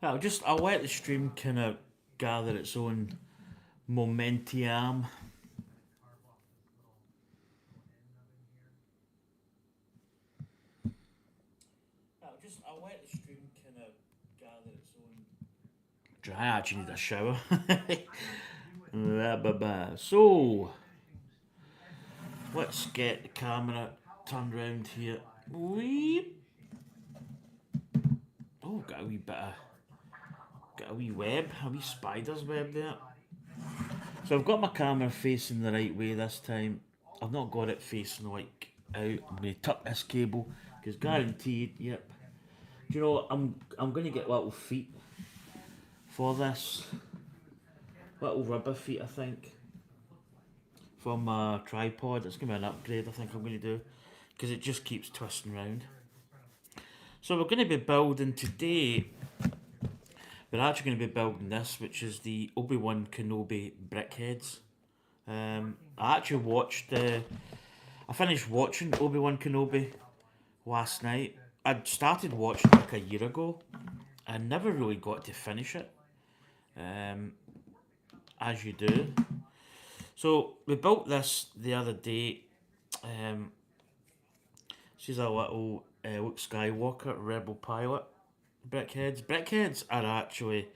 I'll let the stream kind of gather its own momentum. I'll let the stream kind of gather its own. I actually need a shower. So, let's get the camera turned around here. Weep. Oh, got a wee web, a wee spider's web there. So I've got my camera facing the right way this time. I've not got it facing like out. I'm going to tuck this cable because guaranteed, yep. Do you know what? I'm going to get little feet for this. Little rubber feet, I think, for my tripod. It's going to be an upgrade. I think I'm going to do because it just keeps twisting round. So we're going to be building today. We're actually going to be building this, which is the Obi-Wan Kenobi Brickheadz. I actually watched. I finished watching Obi-Wan Kenobi last night. I'd started watching like a year ago. I never really got to finish it, as you do. So we built this the other day. She's a little Luke Skywalker rebel pilot. Brickheadz. Brickheadz are actually,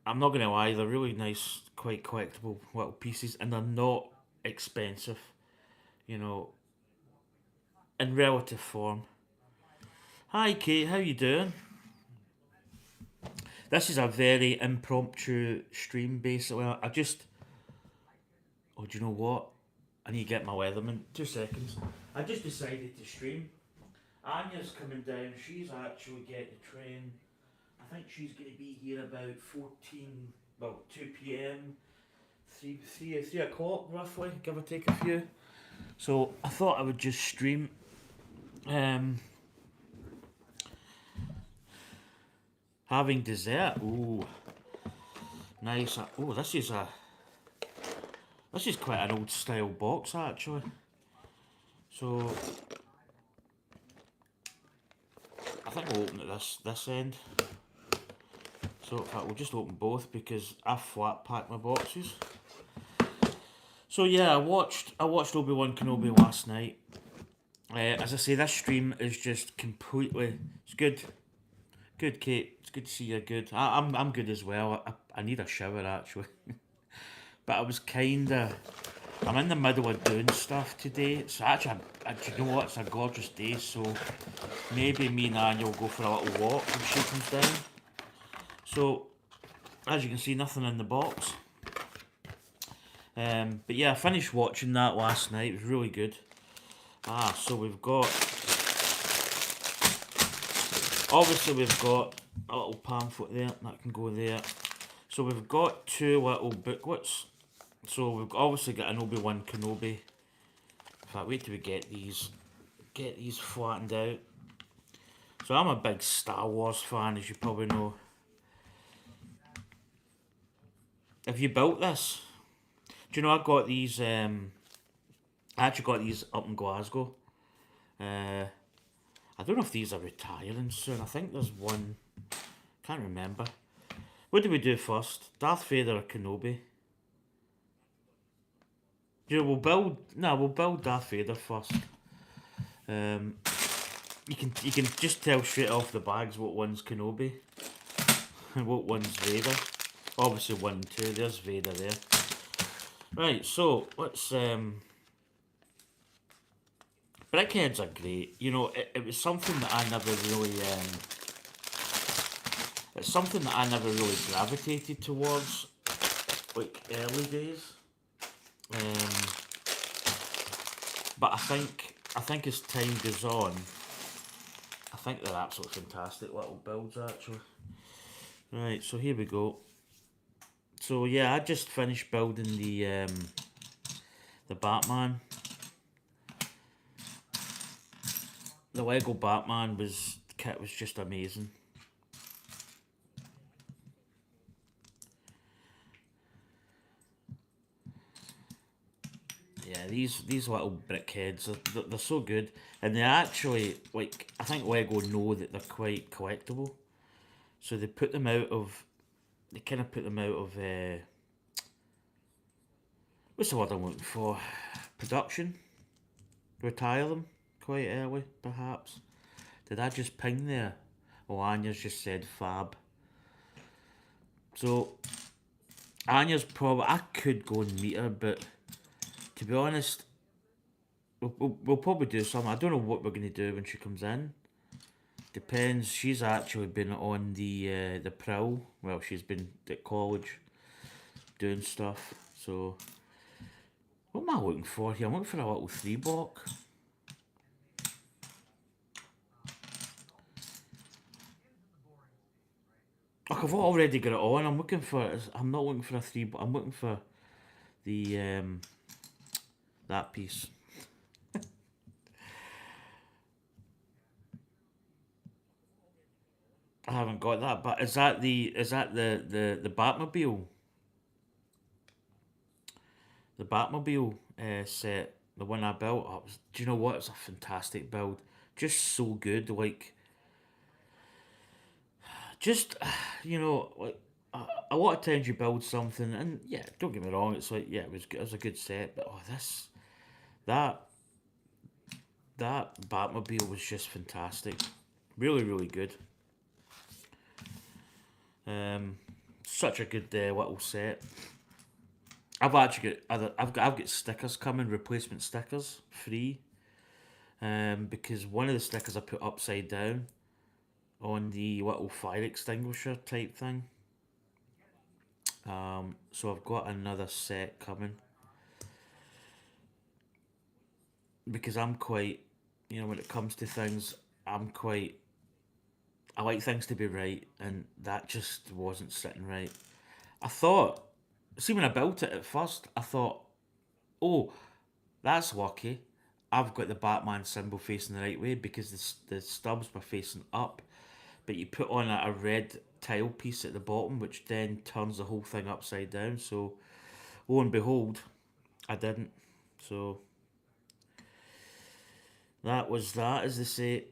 I'm not going to lie, they're really nice, quite collectible little pieces, and they're not expensive, you know, in relative form. Hi Kate, how you doing? This is a very impromptu stream basically. I just, oh, do you know what? I need to get my weatherman. 2 seconds. I just decided to stream. Anya's coming down. She's actually getting the train. I think she's going to be here about 2 p.m. 3 o'clock roughly, give or take a few. So I thought I would just stream. Having dessert. Ooh, nice. Oh, this is quite an old style box actually. So I think we'll open it this end. So in fact we'll just open both because I flat pack my boxes. So yeah, I watched Obi-Wan Kenobi last night. As I say, this stream is just completely. It's good, good, Kate. It's good to see you're good. I'm good as well. I need a shower actually, but I was kinda. I'm in the middle of doing stuff today. So actually, you know what? It's a gorgeous day. So maybe me and Anya will go for a little walk when she comes down. So as you can see, nothing in the box. But yeah, I finished watching that last night. It was really good. So we've got. Obviously, we've got a little pamphlet there that can go there. So we've got 2 little booklets. So we've obviously got an Obi-Wan Kenobi. In fact, wait till we get these flattened out. So I'm a big Star Wars fan, as you probably know. Have you built this? Do you know I got these? I actually got these up in Glasgow. I don't know if these are retiring soon. I think there's one. Can't remember. What do we do first? Darth Vader or Kenobi? Yeah, we'll build Darth Vader first. You can just tell straight off the bags what one's Kenobi and what one's Vader. Obviously 1 and 2. There's Vader there. Right, so let's Brickheads are great. You know, it was something that I never really it's something that I never really gravitated towards like early days. But I think as time goes on, I think they're absolutely fantastic little builds actually. Right, so here we go. So yeah, I just finished building the Batman. The Lego Batman kit was just amazing. Yeah, these little brickheads, they're so good, and they actually, like, I think Lego know that they're quite collectible. So they put them out of. They kind of put them out of. What's the word I'm looking for? Production. Retire them quite early, perhaps. Did I just ping there? Oh, Anya's just said fab. So Anya's probably. I could go and meet her, but to be honest, we'll probably do something. I don't know what we're going to do when she comes in. Depends. She's actually been on the prowl. Well, she's been at college doing stuff. So, what am I looking for here? I'm looking for a little 3-block. Look, I've already got it on. I'm looking for. I'm not looking for a 3-block. I'm looking for the that piece. I haven't got that, but is that the Batmobile? The Batmobile set, the one I built up. Do you know what? It's a fantastic build. Just so good. Like, just like a lot of times you build something, and yeah, don't get me wrong. It's like yeah, it was a good set, but oh, that that Batmobile was just fantastic. Really, really good. Such a good little set. I've actually got I've got stickers coming, replacement stickers, free. Because one of the stickers I put upside down on the little fire extinguisher type thing. So I've got another set coming because I'm quite, when it comes to things, I'm quite. I like things to be right, and that just wasn't sitting right. I thought, see, when I built it at first, I thought, oh, that's lucky. I've got the Batman symbol facing the right way because the stubs were facing up. But you put on a red tile piece at the bottom, which then turns the whole thing upside down. So, lo and behold, I didn't. So, that was that, as they say.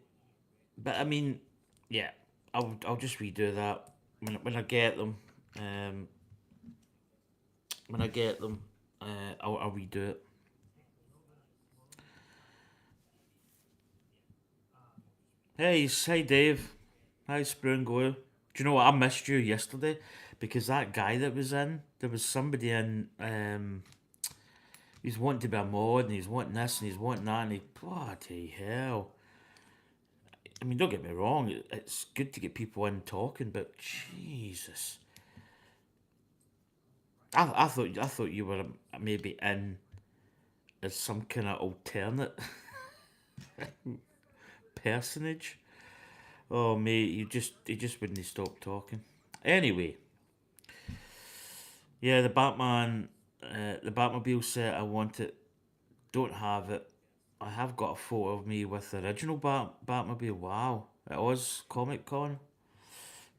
But I mean, yeah, I'll just redo that when I get them. Um, when I get them, I'll redo it. Hey Dave. Hi Spoon Go. Do you know what? I missed you yesterday because that guy that was in, there was somebody in. He's wanting to be a mod and he's wanting this and he's wanting that and he bloody hell. I mean, don't get me wrong, it's good to get people in talking, but Jesus, I thought you were maybe in as some kind of alternate personage. Oh mate, you just wouldn't stop talking. Anyway, yeah, the Batmobile set I want it. Don't have it. I have got a photo of me with the original Batmobile. Wow, it was Comic Con.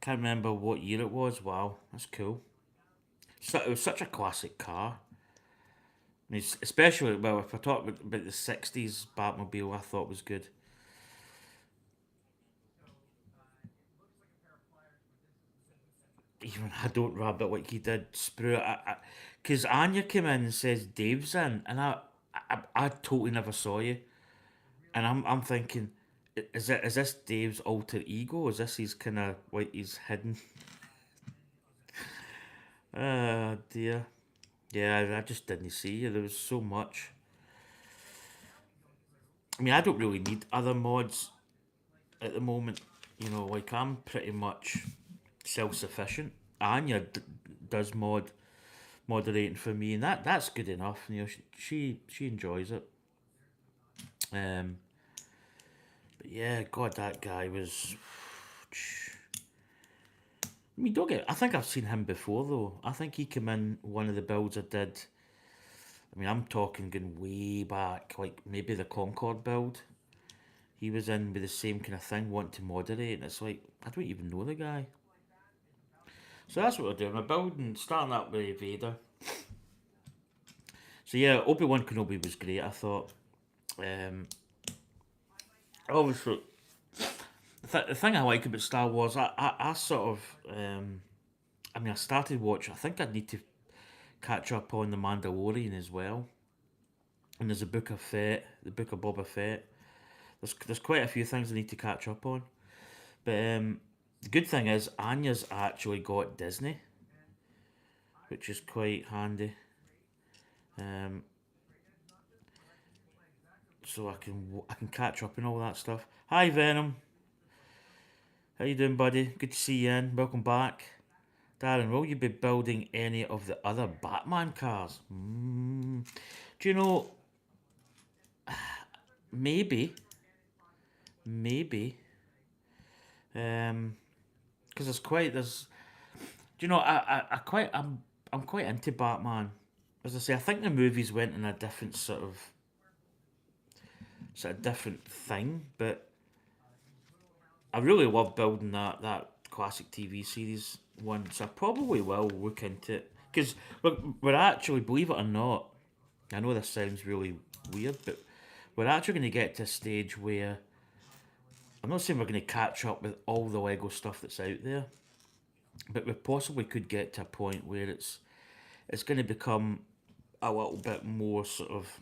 Can't remember what year it was. Wow, that's cool. So it was such a classic car. I mean, especially well, if I talk about the '60s Batmobile, I thought was good. Even I don't rub it like he did. Sprue it. Because Anya came in and says Dave's in, and I totally never saw you, and I'm thinking, is this Dave's alter ego? Is this his kind of like he's hidden? Dear. Yeah, I just didn't see you. There was so much. I mean, I don't really need other mods at the moment. Like I'm pretty much self sufficient. Anya does moderating for me, and that's good enough. She enjoys it. Um, but yeah, God, that guy was. I mean, don't get. I think I've seen him before though. I think he came in one of the builds I did. I mean, I'm talking going way back, like maybe the Concord build. He was in with the same kind of thing, wanting to moderate, and it's like I don't even know the guy. So that's what we're doing. We're building, starting up with Vader. So yeah, Obi-Wan Kenobi was great. I thought. Obviously, The thing I like about Star Wars, I sort of, I mean, I started watching. I think I'd need to catch up on the Mandalorian as well. And there's a Book of Fett, the Book of Boba Fett. There's quite a few things I need to catch up on. But the good thing is Anya's actually got Disney, which is quite handy. Um, so I can catch up and all that stuff. Hi Venom, how you doing, buddy? Good to see you in. Welcome back, Darren. Will you be building any of the other Batman cars? Do you know? Maybe, maybe. Because there's. Do you know? I'm quite into Batman. As I say, I think the movies went in a different sort of different thing, but I really love building that classic TV series one, so I probably will look into it because we're actually, believe it or not, I know this sounds really weird, but we're actually going to get to a stage where I'm not saying we're going to catch up with all the Lego stuff that's out there, but we possibly could get to a point where it's going to become a little bit more sort of,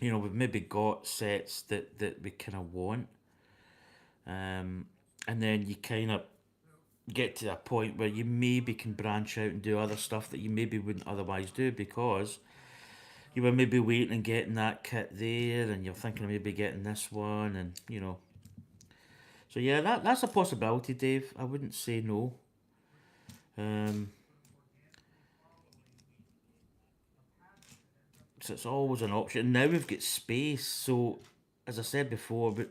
we've maybe got sets that we kind of want, and then you kind of get to a point where you maybe can branch out and do other stuff that you maybe wouldn't otherwise do because you were maybe waiting and getting that kit there and you're thinking of maybe getting this one and so yeah, that's a possibility, Dave. I wouldn't say no. um, so it's always an option. Now we've got space, so as I said before, but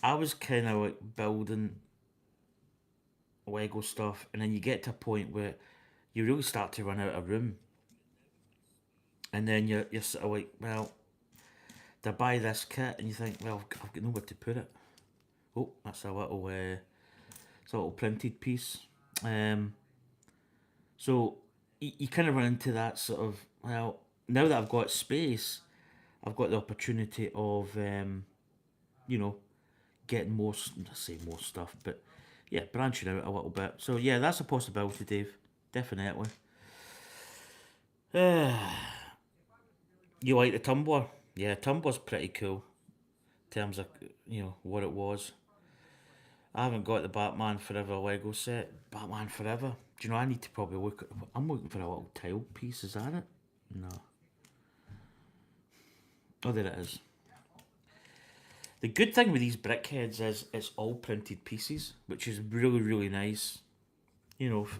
I was kind of like building Lego stuff and then you get to a point where you really start to run out of room. And then you're sort of like, well, to buy this kit, and you think, well, I've got nowhere to put it. Oh, that's it's a little printed piece. Um, so you kind of run into that sort of, well, now that I've got space, I've got the opportunity of, you know, getting more, I say more stuff, but yeah, branching out a little bit. So yeah, that's a possibility, Dave. Definitely. You like the tumbler? Yeah, tumbler's pretty cool in terms of what it was. I haven't got the Batman Forever Lego set. Batman Forever. Do you know? I need to probably look. I'm looking for a little tile piece. Is that it? No. Oh, there it is. The good thing with these Brickheadz is it's all printed pieces, which is really really nice.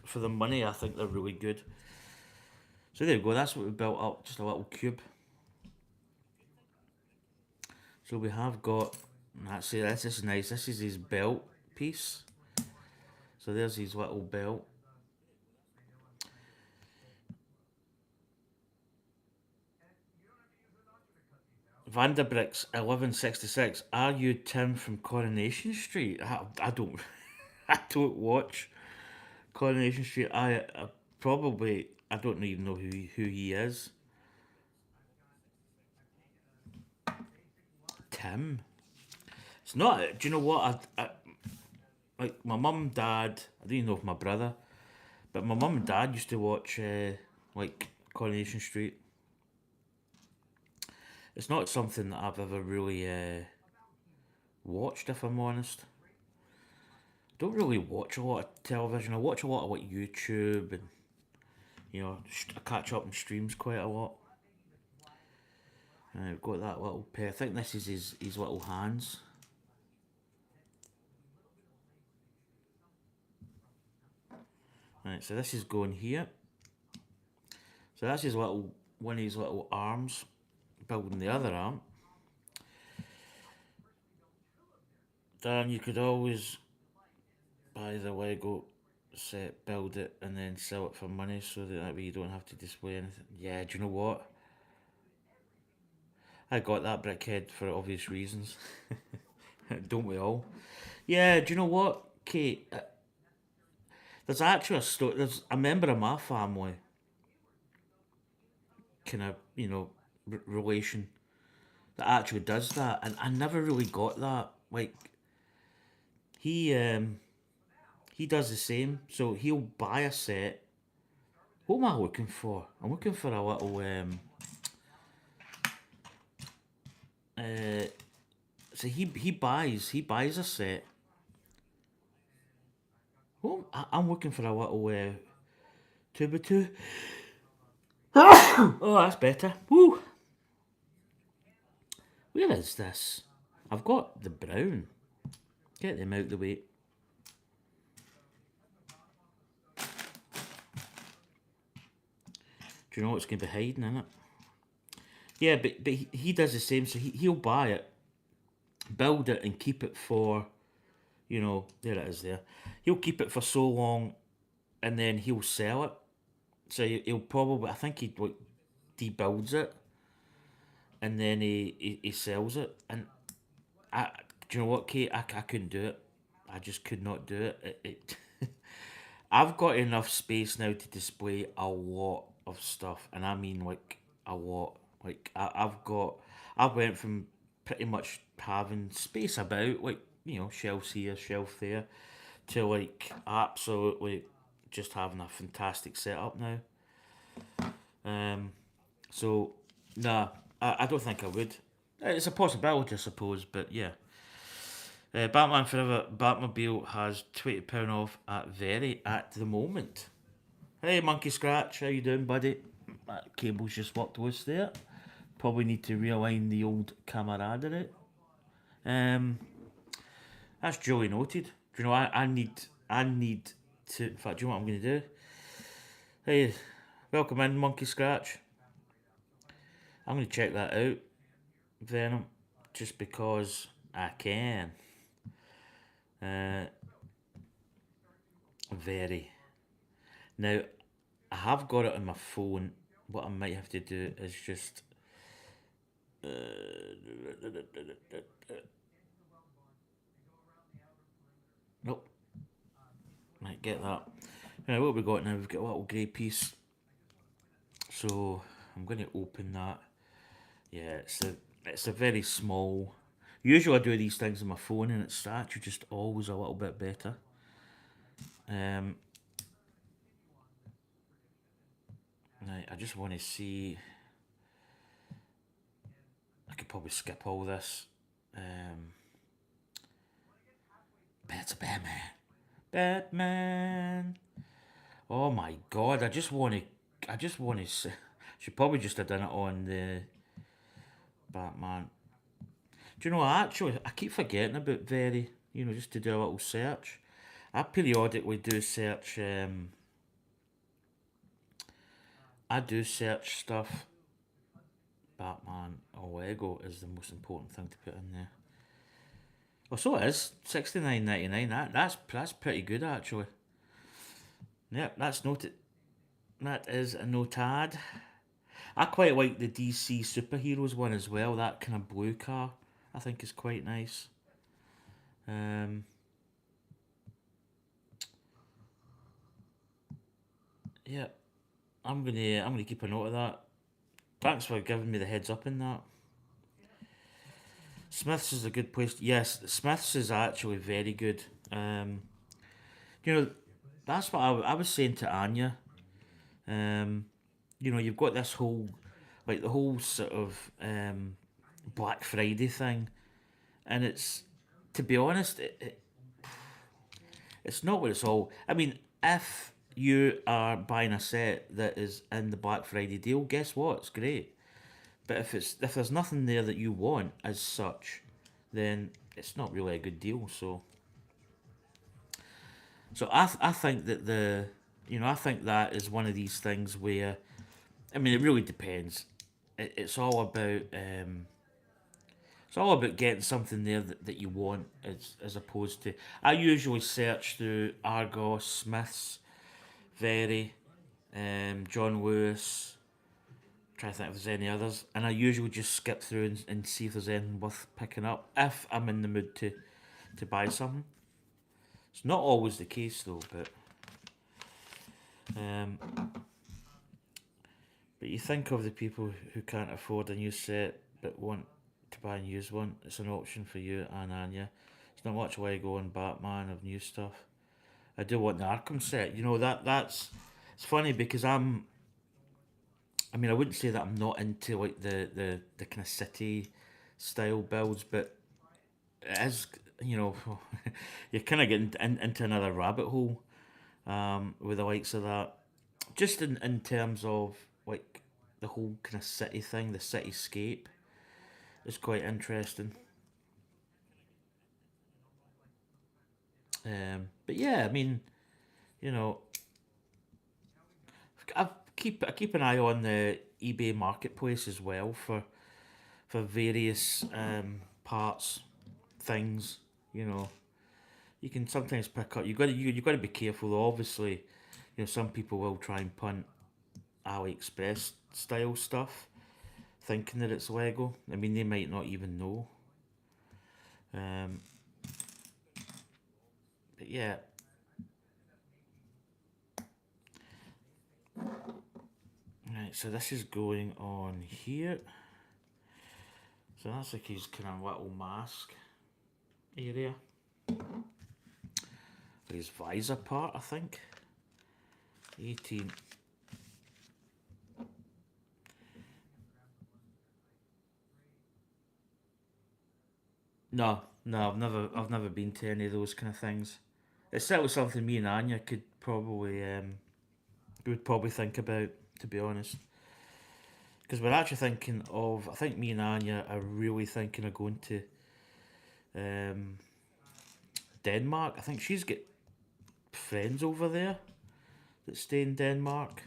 For the money, I think they're really good. So there you go. That's what we built up. Just a little cube. So we have got. That's it. This is nice. This is his belt piece. So there's his little belt. Vanderbricks 1166. Are you Tim from Coronation Street? I don't. I don't watch Coronation Street. I probably. I don't even know who he is. Tim. It's not. Do you know what? Like my mum and dad. I don't even know if my brother, but my mum and dad used to watch like Coronation Street. It's not something that I've ever really watched, if I'm honest. Don't really watch a lot of television. I watch a lot of like YouTube and I catch up on streams quite a lot. I've got that little pair. I think this is his little hands. Right, so this is going here. So that's his little one of his little arms, building the other arm. Dan, you could always buy the Lego set, build it, and then sell it for money so that way you don't have to display anything. Yeah, do you know what? I got that Brickhead for obvious reasons. Don't we all? Yeah, do you know what, Kate? There's actually a story. There's a member of my family, kind of, relation that actually does that, and I never really got that. Like, he does the same. So he'll buy a set. What am I looking for? I'm looking for a little uh. So he buys a set. Well, I'm looking for a little two by two. Oh, that's better. Woo! Where is this? I've got the brown. Get them out the way. Do you know what's going to be hiding in it? Yeah, but he does the same. So he'll buy it, build it, and keep it for, there it is there. He'll keep it for so long, and then he'll sell it. So he'll probably, I think he like debuilds it, and then he sells it. And I, do you know what, Kate? I couldn't do it. I just could not do it. I've got enough space now to display a lot of stuff, and I mean like a lot. Like I've went from pretty much having space about, like shelves here, shelf there, to like absolutely just having a fantastic setup now. Um, so nah, I don't think I would. It's a possibility, I suppose, but yeah. Batman Forever Batmobile has £20 off at Very at the moment. Hey, Monkey Scratch, how you doing, buddy? That cable's just worked loose there. Probably need to realign the old camaraderie. Um, that's duly noted. Do you know, I need to. In fact, do you know what I'm going to do? Hey, welcome in, Monkey Scratch. I'm going to check that out, Venom, just because I can. Very. Now, I have got it on my phone. What I might have to do is just. Nope. Might get that. Right, what have we got now? We've got a little grey piece. So I'm going to open that. Yeah, it's a very small. Usually I do these things on my phone, and it's actually just always a little bit better. Um, right, I just want to see. I could probably skip all this. It's Batman. Batman. Oh my god! I just want to. I just want to. Should probably just have done it on the Batman. Do you know? Actually, I keep forgetting about Very. Just to do a little search. I periodically do search. I do search stuff. Batman or Lego is the most important thing to put in there. Well, so it is £69.99. That's pretty good actually. Yep, that's noted. That is a notad. I quite like the DC superheroes one as well. That kind of blue car, I think, is quite nice. Yeah, I'm gonna keep a note of that. Thanks for giving me the heads up in that. Smiths is a good place. Yes, Smiths is actually very good. You know, that's what I was saying to Anya. You've got this whole, like the whole sort of Black Friday thing, and to be honest, it's not what it's all. I mean, if you are buying a set that is in the Black Friday deal, guess what? It's great. But if there's nothing there that you want as such, then it's not really a good deal. So I think that I think that is one of these things where, I mean, it really depends. It's all about getting something there that you want, as opposed to. I usually search through Argos, Smiths, Very, John Lewis. Try to think if there's any others, and I usually just skip through and see if there's anything worth picking up if I'm in the mood to buy something. It's not always the case though, um, but you think of the people who can't afford a new set but want to buy a used one. It's an option for you and Anya. There's not much Lego on Batman of new stuff. I do want the Arkham set. You know that's it's funny because I mean I wouldn't say that I'm not into like the kind of city style builds, but it is, you know, you're kind of getting into another rabbit hole with the likes of that. Just in terms of like the whole kind of city thing, the cityscape is quite interesting. But yeah, I mean, you know, I keep an eye on the eBay marketplace as well for various parts, things. You know, you can sometimes pick up. You got to be careful, though. Obviously, you know, some people will try and punt AliExpress style stuff, thinking that it's Lego. I mean, they might not even know. Um, but yeah, right. So this is going on here. So that's like his kind of little mask area. His visor part, I think. 18. No, no, I've never been to any of those kind of things. It's certainly something me and Anya could probably, would probably think about, to be honest. Because we're actually thinking of, I think me and Anya are really thinking of going to um, Denmark. I think she's got friends over there that stay in Denmark.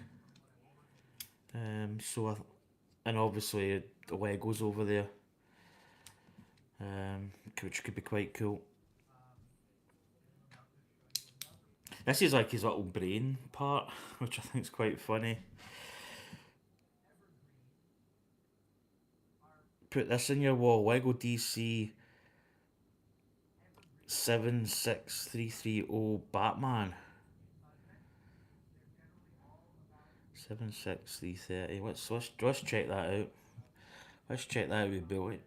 And obviously the Legos over there, which could be quite cool. This is like his little brain part, which I think is quite funny. Put this in your wall. Lego DC 76330 Batman. 76330. Let's check that out. Let's check that out with Billy.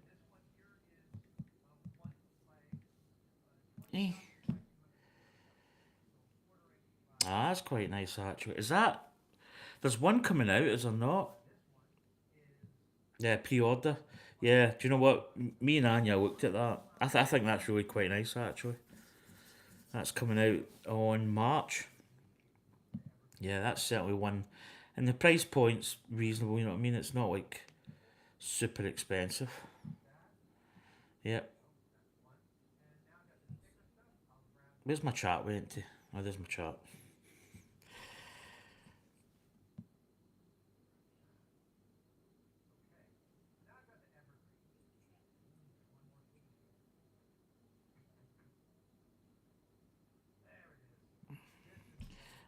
Eh. Ah, that's quite nice actually. Is that there's one coming out, is there not? Yeah, pre-order. Yeah, do you know what? Me and Anya looked at that. I think that's really quite nice actually. That's coming out on March. Yeah, that's certainly one. And the price point's reasonable, you know what I mean? It's not like super expensive. Yeah. Where's my chat went to? Oh, there's my chat.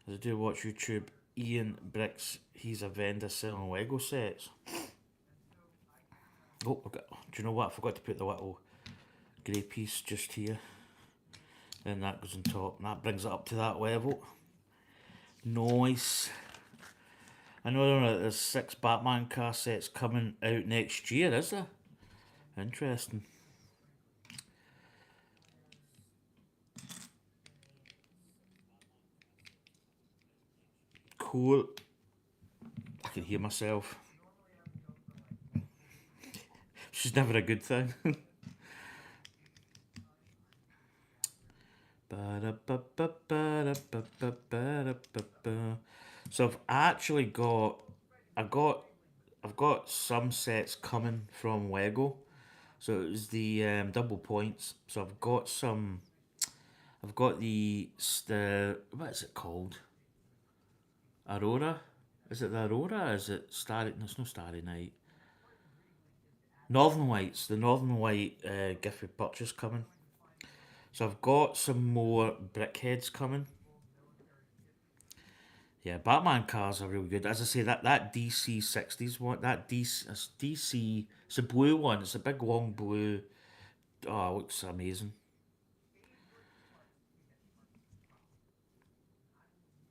As I do watch YouTube, Ian Bricks, he's a vendor selling Lego sets. Oh, do you know what? I forgot to put the little grey piece just here. Then that goes on top, and that brings it up to that level. Nice. I know there's 6 Batman car sets coming out next year, is there? Interesting. Cool. I can hear myself. Which is never a good thing. So I've actually got I got I've got some sets coming from Lego. So it was the double points. So I've got some. I've got the what is it called? Aurora. Is it the Aurora? Is it Starry? No, it's no Starry Night. Northern Lights. The Northern Light gift with purchase coming. So I've got some more Brickheadz coming. Yeah, Batman cars are really good. As I say, that DC 60s one, that DC, it's a blue one. It's a big long blue. Oh, it looks amazing.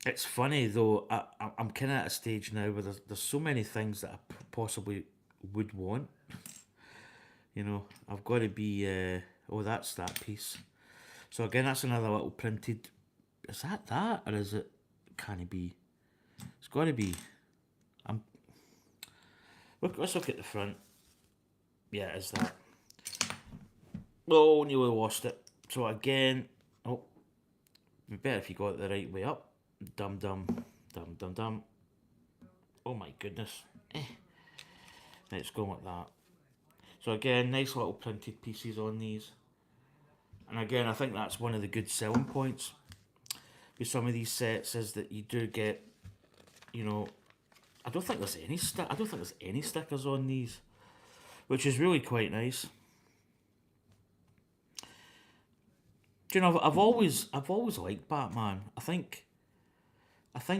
It's funny though. I'm kind of at a stage now where there's so many things that I possibly would want. You know, I've got to be. Oh, that's that piece. So again, that's another little printed. Is that, or is it? Can it be? It's got to be. I'm. Let's look at the front. Yeah, it is that. Oh, nearly lost it. So again, oh, be better if you got it the right way up. Dum dum, dum dum dum. Oh my goodness. Let's go with that. So again, nice little printed pieces on these. And again, I think that's one of the good selling points with some of these sets is that you do get, you know, I don't think there's any stickers on these, which is really quite nice. Do you know? I've always liked Batman. I think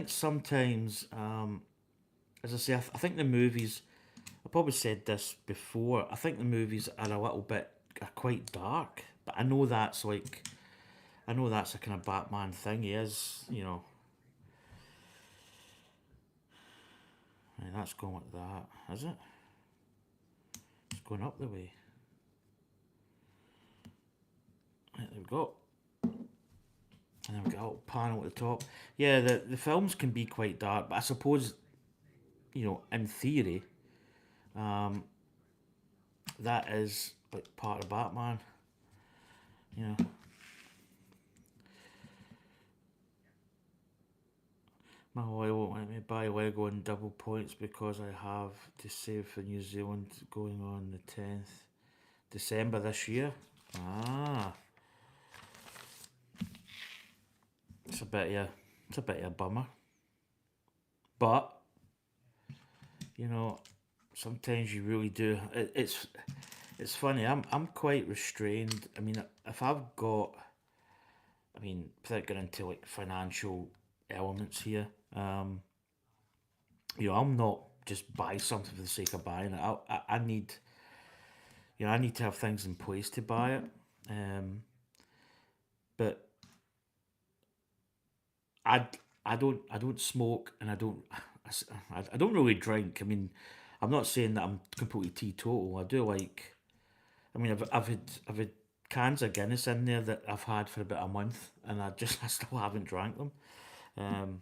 sometimes, as I say, I think the movies. I probably said this before. I think the movies are a little bit are quite dark, but I know that's like, I know that's a kind of Batman thing. He is, you know. Right, that's going like that, is it? It's going up the way. Right, there we go. And then we've got a little panel at the top. Yeah, the films can be quite dark, but I suppose, you know, in theory, that is like part of Batman. You know. My lawyer won't let me buy Lego in double points because I have to save for New Zealand going on the 10th December this year. Ah. It's a bit of a bummer. But, you know, sometimes you really do. It's funny. I'm quite restrained. I mean, if I've got, I mean, without getting into like financial elements here, you know, I'm not just buy something for the sake of buying it. I need, you know, I need to have things in place to buy it. But I I don't smoke and I don't really drink. I mean, I'm not saying that I'm completely teetotal. I do like. I mean, I've had cans of Guinness in there that I've had for about a month, and I still haven't drank them. Um,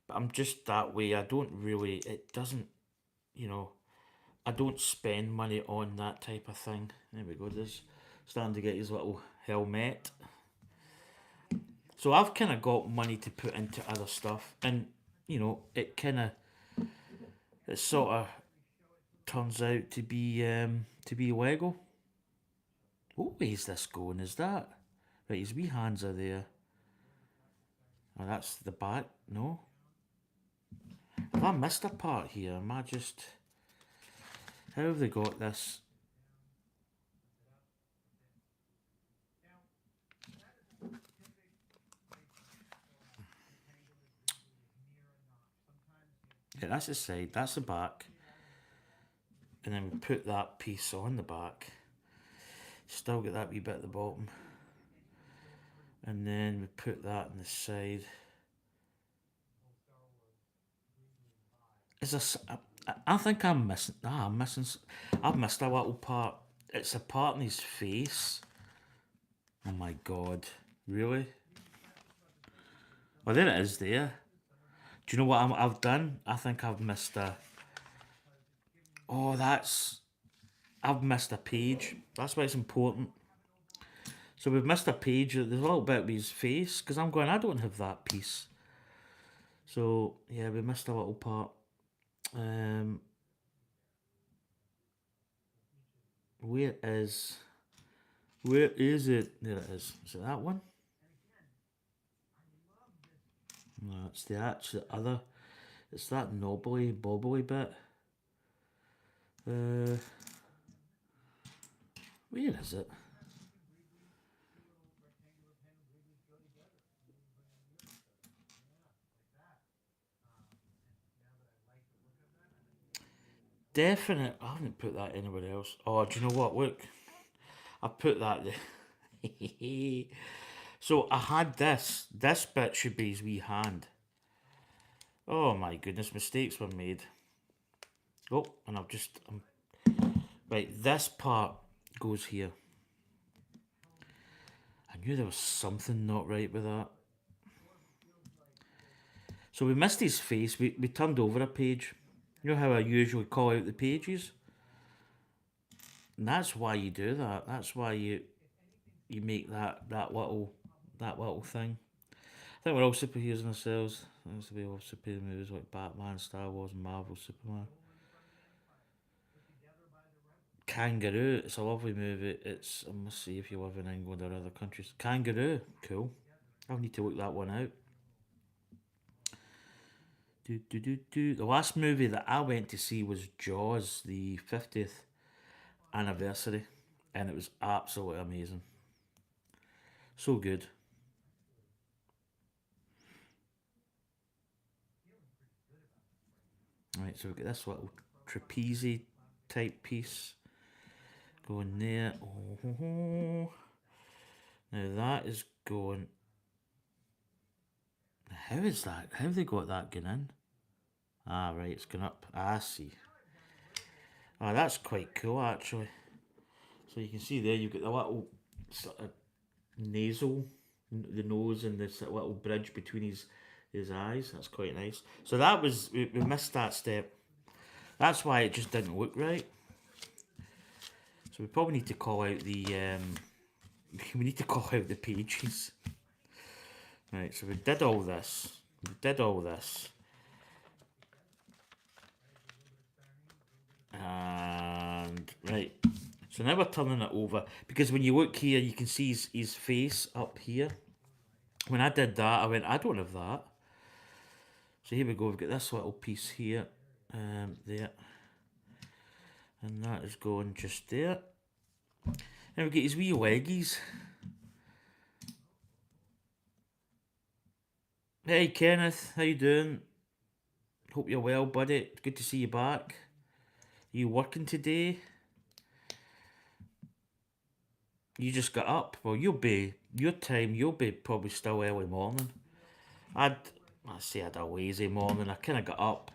but I'm just that way. I don't really. It doesn't. You know. I don't spend money on that type of thing. There we go. There's starting to get his little helmet. So I've kind of got money to put into other stuff, and you know, it sort of turns out to be Lego. What way is this going? Is that right? His wee hands are there. Oh, that's the back. No, have I missed a part here? Am I just? How have they got this? Yeah, that's the side. That's the back, and then we put that piece on the back. Still get that wee bit at the bottom, and then we put that on the side. Is this? I think I'm missing. Ah, I'm missing. I've missed a little part. It's a part in his face. Oh my god! Really? Well, there it is. There. Do you know what I've done? I think I've missed a. Oh, that's. I've missed a page. That's why it's important. So we've missed a page. There's a little bit of his face because I'm going. I don't have that piece. So yeah, we missed a little part. Um, where is? Where is it? There it is. Is it that one? No, it's the actual other. It's that knobbly, bobbly bit. Uh, where is it? Definite. I haven't put that anywhere else. Oh, do you know what? Look, I put that there. So I had this. This bit should be his wee hand. Oh my goodness, mistakes were made. Oh, and right. This part goes here. I knew there was something not right with that. So we missed his face. We turned over a page. You know how I usually call out the pages? And that's why you do that. That's why you make that little thing. I think we're all superheroes in ourselves. There used to be all superhero movies like Batman, Star Wars, Marvel, Superman. Kangaroo. It's a lovely movie. It's, I must see if you live in England or other countries. Kangaroo. Cool. I'll need to look that one out. The last movie that I went to see was Jaws, the 50th anniversary, and it was absolutely amazing. So good. Right, so we've got this little trapeze type piece going there. Oh, now that is going. How is that? How have they got that going in? Ah, right, it's going up. I see. Ah, that's quite cool actually. So you can see there, you've got the little sort of nasal, the nose, and this little bridge between his eyes. That's quite nice. So that was we missed that step. That's why it just didn't look right. So we probably need to call out the we need to call out the pages. Right. So we did all this. We did all this. And right. So now we're turning it over because when you look here, you can see his face up here. When I did that, I went, I don't have that. So here we go. We've got this little piece here, there, and that is going just there. And we get his wee leggies. Hey Kenneth, how you doing? Hope you're well, buddy. Good to see you back. Are you working today? You just got up. Well, you'll be your time. You'll be probably still early morning. I'd I say I had a lazy morning. I kind of got up.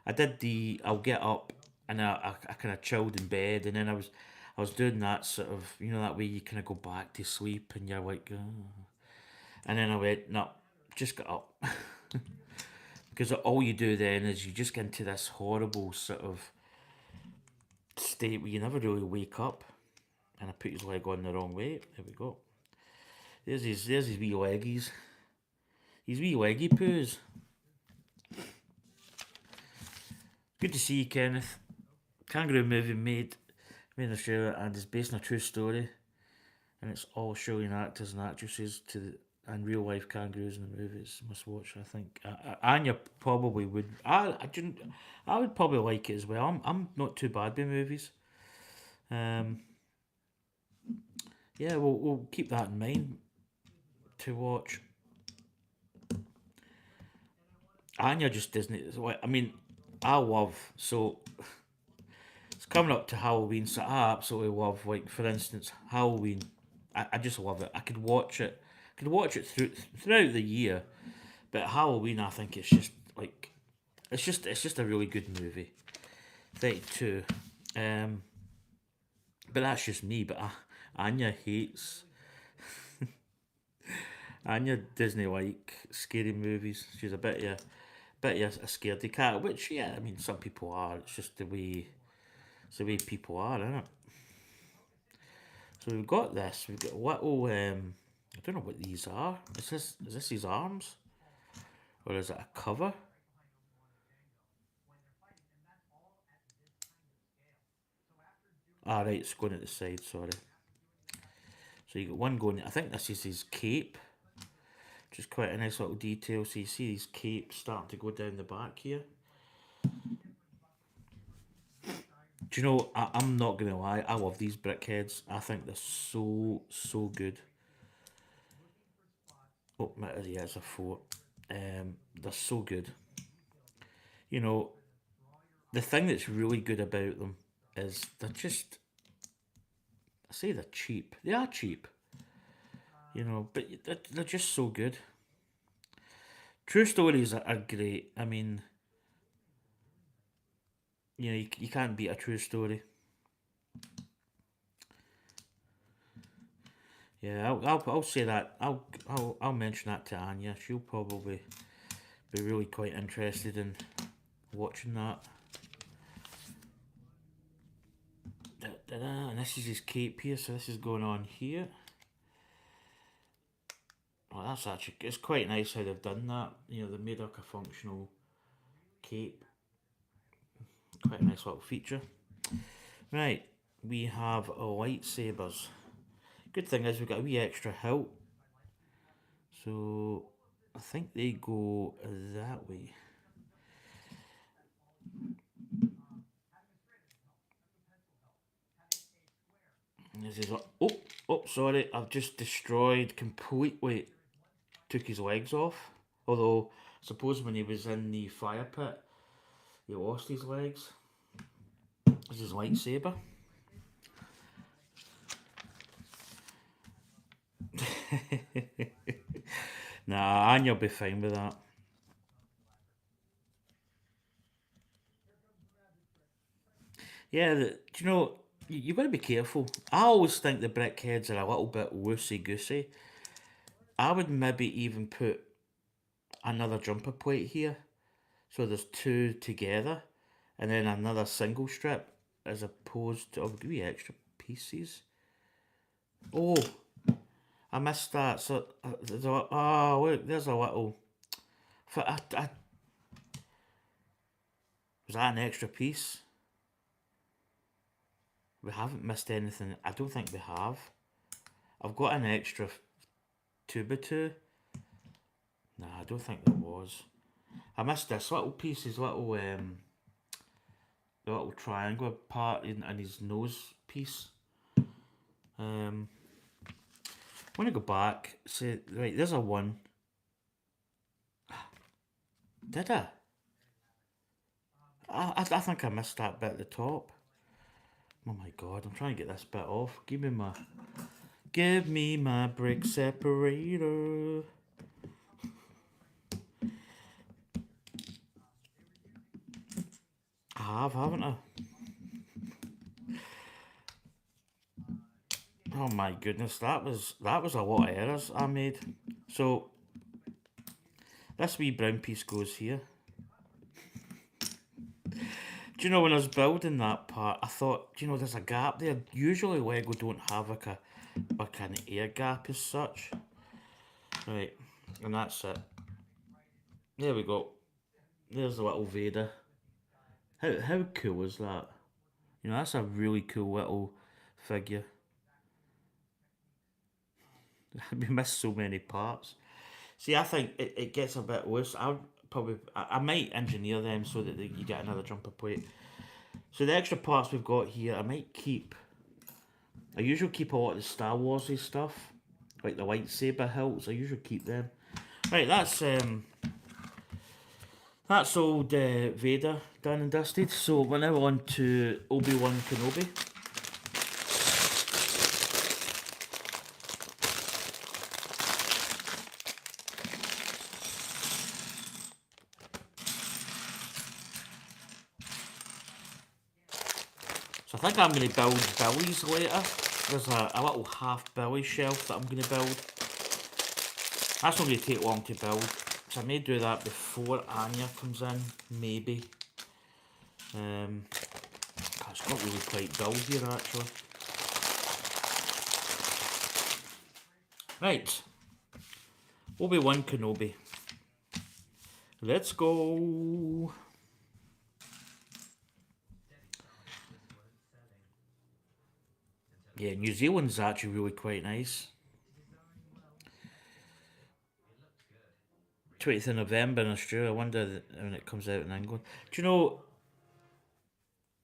I did the I'll get up, and I kind of chilled in bed, and then I was doing that sort of, you know, that way you kind of go back to sleep and you're like, "Oh." And then I went, no, just get up. Because all you do then is you just get into this horrible sort of state where you never really wake up. And I put his leg on the wrong way. There we go. There's his wee leggies. His wee leggy poos. Good to see you, Kenneth. Kangaroo movie made in Australia and is based on a true story. And it's all Australian actors and actresses and real life kangaroos in the movies. Must watch. I think Anya probably would. I would probably like it as well. I'm not too bad with movies. Um, yeah, we'll keep that in mind to watch. Anya just doesn't. I mean, I love so. It's coming up to Halloween, so I absolutely love. Like for instance, Halloween. I just love it. I could watch it. I could watch it throughout the year, but Halloween, I think it's just like it's just a really good movie. 32. Um, but that's just me. But Anya hates. Anya doesn't like scary movies. She's a bit of a scaredy cat. Which yeah, I mean some people are. It's just the way people are, isn't it? So we've got this. We've got little. I don't know what these are. Is this his arms, or is it a cover? Ah, right, it's going at the side. Sorry. So you got one going. I think this is his cape, which is quite a nice little detail. So you see his cape starting to go down the back here. Do you know? I'm not gonna lie. I love these brickheads. I think they're so good. Oh, yeah, it's a four. They're so good. You know, the thing that's really good about them is they're just. I say they're cheap. They are cheap. You know, but they're just so good. True stories are great. I mean, you know, you can't beat a true story. Yeah, I'll say that. I'll mention that to Anya. She'll probably be really quite interested in watching that. And this is his cape here, so this is going on here. Oh, that's actually, it's quite nice how they've done that. You know, they've made like a functional cape. Quite a nice little feature. Right, we have lightsabers. Good thing is we've got a wee extra hilt. So I think they go that way. This is oh, sorry, I've just destroyed completely. Took his legs off. Although, I suppose when he was in the fire pit, he lost his legs. This is his lightsaber. Nah, Anya will be fine with that. Yeah, do you know, you've got to be careful. I always think the Brickheadz are a little bit loosey goosey. I would maybe even put another jumper plate here. So there's two together. And then another single strip as opposed to. Oh, give me extra pieces. Oh, I missed that. So, oh, look, there's a little. Was that an extra piece? We haven't missed anything. I don't think we have. I've got an extra 2x2. Nah, I don't think there was. I missed this little piece, his little the little triangle part in his nose piece. I'm gonna go back. Say right, there's a 1. Did I? I think I missed that bit at the top. Oh my god, I'm trying to get this bit off. Give me my brick separator. I have, haven't I? Oh my goodness, that was a lot of errors I made. So this wee brown piece goes here. Do you know, when I was building that part, I thought, do you know, there's a gap there. Usually Lego don't have like an air gap as such. Right, and that's it. There we go. There's the little Vader. How cool is that? You know, that's a really cool little figure. We missed so many parts. See, I think it gets a bit loose. I might engineer them so that you get another jumper plate. So the extra parts we've got here, I might keep. I usually keep a lot of the Star Warsy stuff, like the lightsaber hilts. I usually keep them. Right, that's old Vader done and dusted. So we're now on to Obi-Wan Kenobi. So I think I'm going to build Billy's later. There's a little half Billy shelf that I'm going to build. That's not going to take long to build. So I may do that before Anya comes in, maybe. It's not really quite dull here actually. Right. Obi-Wan Kenobi. Let's go. Yeah, New Zealand's actually really quite nice. 20th of November in Australia. I wonder when it comes out in England. Do you know?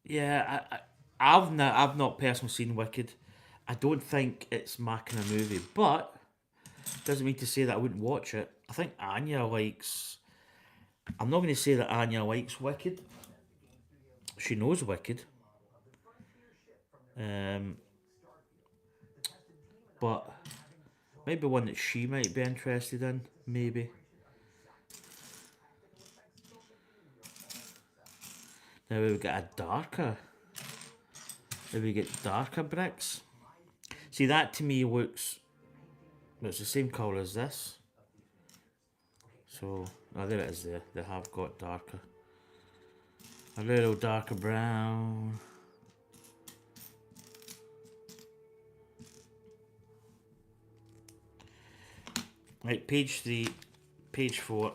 Yeah, I've not personally seen Wicked. I don't think it's my kind of movie, but doesn't mean to say that I wouldn't watch it. I think Anya likes. I'm not going to say that Anya likes Wicked. She knows Wicked. Um, but maybe one that she might be interested in. Maybe. Now we've got a darker. Maybe we get darker bricks. See, that to me looks But it's the same colour as this. So, oh, there it is there. They have got darker. A little darker brown. Right, page 3, page 4.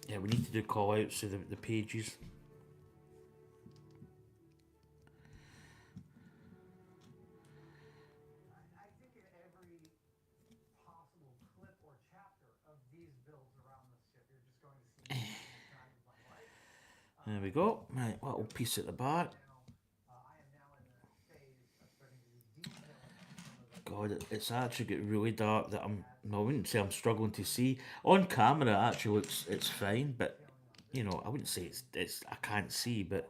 Yeah, we need to do call outs to the pages. There we go. Right, little piece at the back. God, it's actually got really dark that I wouldn't say I'm struggling to see. On camera, it actually looks, it's fine, but, you know, I wouldn't say it's I can't see, but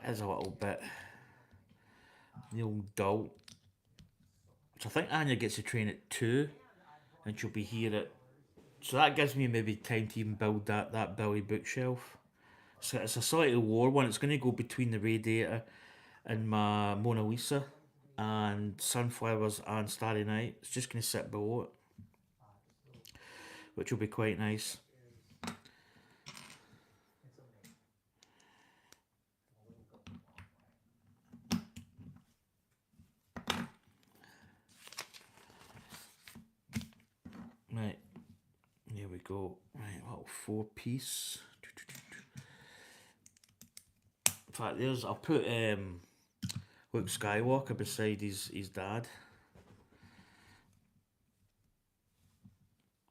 it is a little bit, the old dull. So I think Anya gets to train at 2, and she'll be here at, so that gives me maybe time to even build that Billy bookshelf. So it's a slightly lower one. It's going to go between the Radiator and my Mona Lisa and Sunflowers and Starry Night. It's just going to sit below it, which will be quite nice. Right, here we go. Right, little 4-piece. In fact, I'll put Luke Skywalker beside his dad.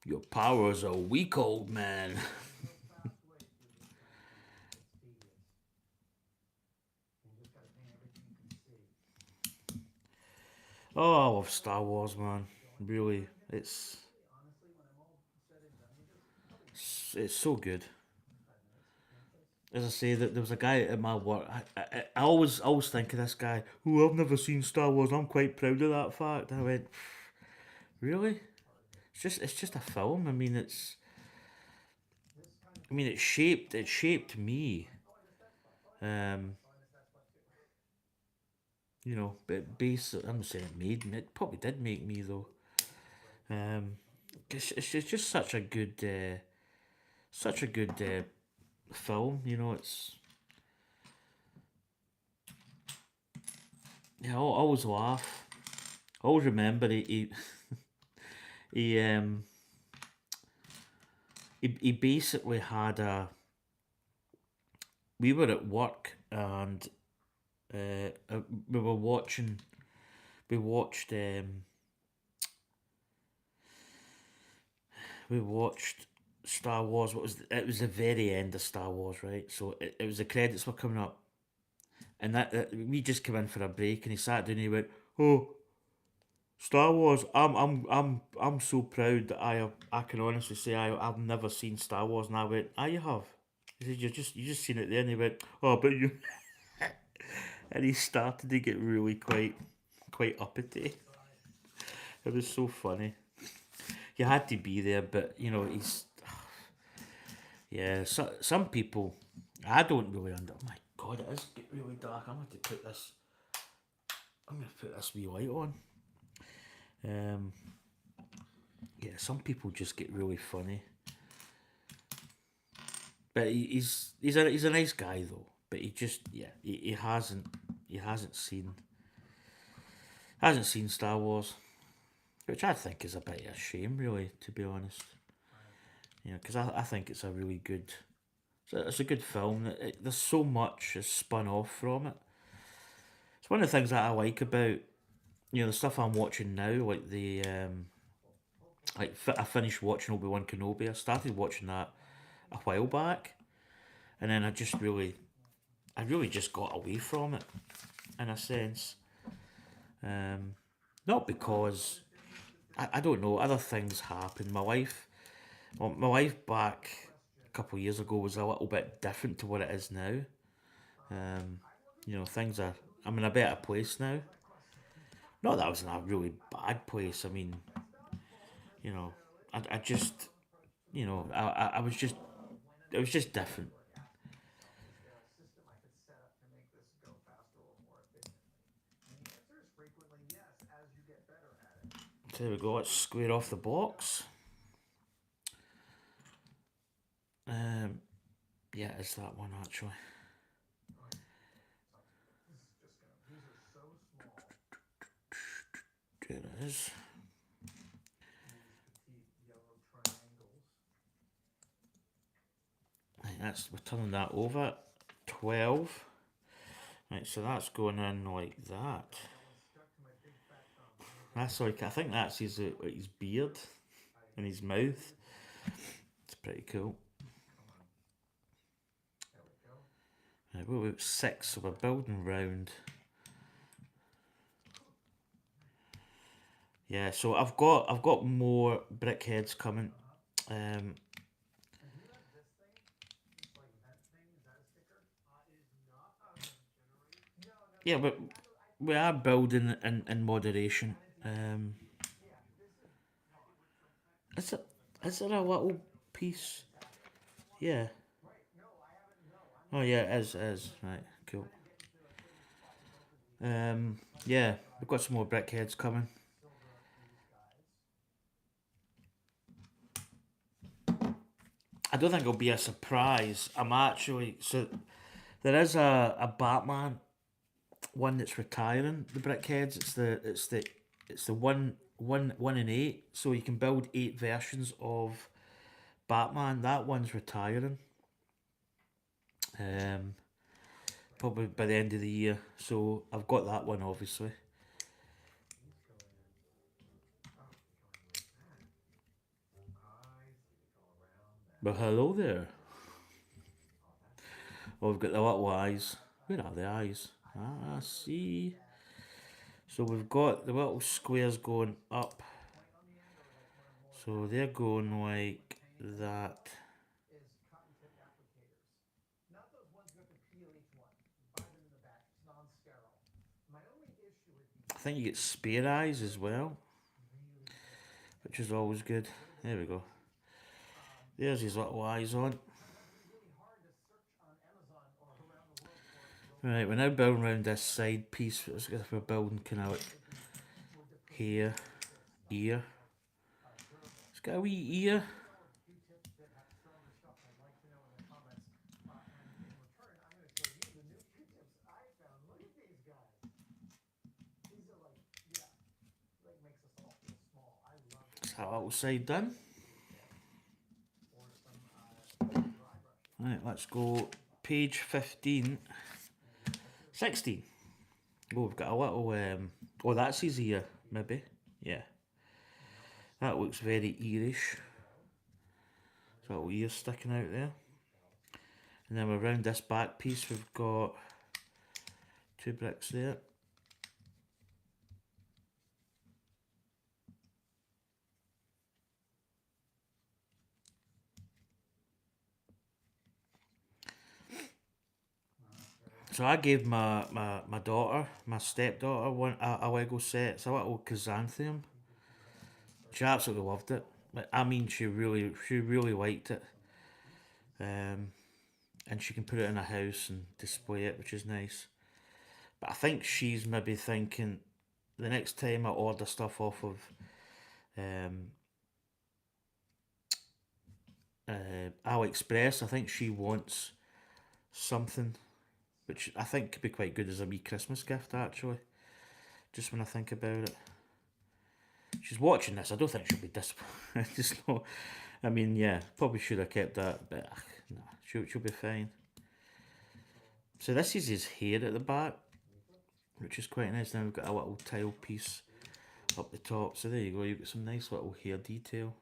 Your powers are weak, old man. Oh, I love Star Wars, man. Really, it's so good. As I say, that there was a guy at my work. I always think of this guy. Oh, I've never seen Star Wars. I'm quite proud of that fact. And I went, really? It's just a film. I mean, it shaped me. Um, you know, but I'm not saying it made me. It probably did make me though. Um, it's just such a good film. You know, it's yeah. I always laugh. I always remember he he basically had a. We were at work and we were watching. We watched. We watched Star Wars. It was the very end of Star Wars, right? So it was the credits were coming up, and that we just came in for a break, and he sat down and he went, "Oh, Star Wars! I'm so proud that I can honestly say I've never seen Star Wars." And I went, "Ah, you have." He said, "You just seen it there," and he went, "Oh, but you." And he started to get really quite uppity. It was so funny. You had to be there, but you know he's yeah. Some people I don't really under. My God, it is get really dark. I'm going to put this wee light on. Um, yeah, some people just get really funny. But he's a nice guy though. But he just yeah he hasn't seen Star Wars, which I think is a bit of a shame, really, to be honest. You know, because I think it's a really good, it's a good film. There's so much is spun off from it. It's one of the things that I like about the stuff I'm watching now, like I finished watching Obi-Wan Kenobi. I started watching that a while back, and then I really just got away from it in a sense. Um, Not because I don't know, other things happen. My life back a couple of years ago was a little bit different to what it is now. Um, things are. I'm in a better place now. Not that I was in a really bad place. I mean, you know, I just, I was just, it was just different. there we go, let's square off the box. Yeah, it's that one actually. There it is. Right, we're turning that over. 12. Right, so that's going in like that. That's like, I think that's his beard and his mouth. It's pretty cool. Right, we're about 6, so we're building round. Yeah, so I've got more Brickheadz coming. Yeah, but we are building in moderation. Is there a little piece? Yeah. Oh yeah, it is. Right, cool. Yeah, we've got some more Brickheadz coming. I don't think it'll be a surprise. I'm actually so there is a Batman one that's retiring the Brickheadz. It's the one in 8. So you can build 8 versions of Batman. That one's retiring. Probably by the end of the year. So I've got that one obviously. But hello there. Oh, we've got the little eyes. Where are the eyes? Ah, I see. So we've got the little squares going up. So they're going like that. I think you get spare eyes as well, which is always good. There we go. There's his little eyes on. Right, we're now building around this side piece. We're building kind of like hair, ear. It's got a wee ear. That's that little side done. Right, let's go page 15. 16. Oh, we've got a little, oh, that's his ear, maybe. Yeah. That looks very earish. There's a little ear sticking out there. And then around this back piece, we've got 2 bricks there. So I gave my daughter, my stepdaughter, a Lego set. It's a little chrysanthemum. She absolutely loved it. Like, I mean, she really liked it. And she can put it in a house and display it, which is nice. But I think she's maybe thinking the next time I order stuff off of AliExpress, I think she wants something which I think could be quite good as a wee Christmas gift, actually. Just when I think about it. She's watching this. I don't think she'll be disappointed. Just not. I mean, yeah, probably should have kept that, but nah, she'll be fine. So this is his hair at the back, which is quite nice. Now we've got a little tile piece up the top. So there you go. You've got some nice little hair detail.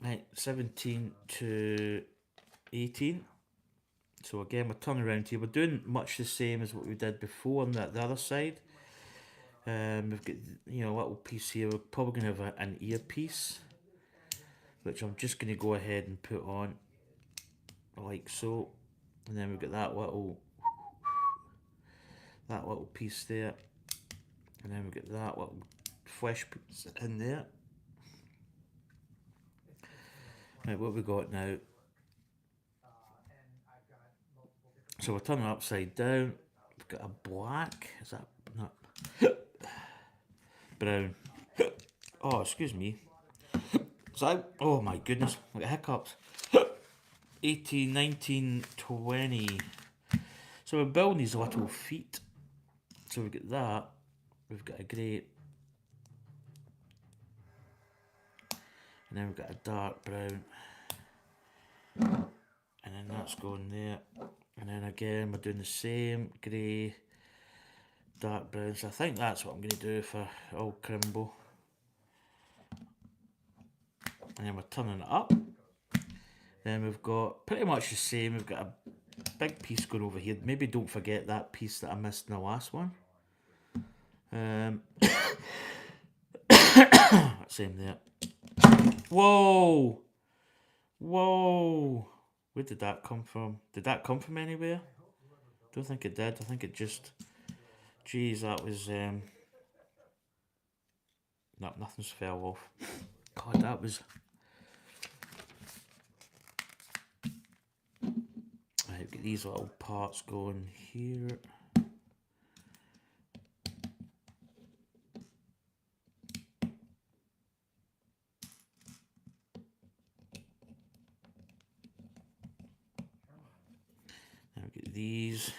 Right, 17 to 18. So again, we're turning around here. We're doing much the same as what we did before on the other side. We've got, a little piece here. We're probably going to have an earpiece, which I'm just going to go ahead and put on like so. And then we've got that little piece there. And then we've got that little flesh piece in there. Right, what have we got now? So we're turning upside down. We've got a black. Is that not? brown. Oh, excuse me. So, oh my goodness, I got hiccups. 18, 19, 20. So we're building these little feet. So we've got that. We've got a grey. And then we've got a dark brown. And then that's going there. And then again, we're doing the same. Grey, dark brown. So I think that's what I'm going to do for all Crimbo. And then we're turning it up. Then we've got pretty much the same. We've got a big piece going over here. Maybe don't forget that piece that I missed in the last one. Same there. Whoa! Whoa! Where did that come from? Did that come from anywhere? Don't think it did. I think it just... Jeez, that was... No, nothing's fell off. God, that was... Right, get these little parts going here. Now get these.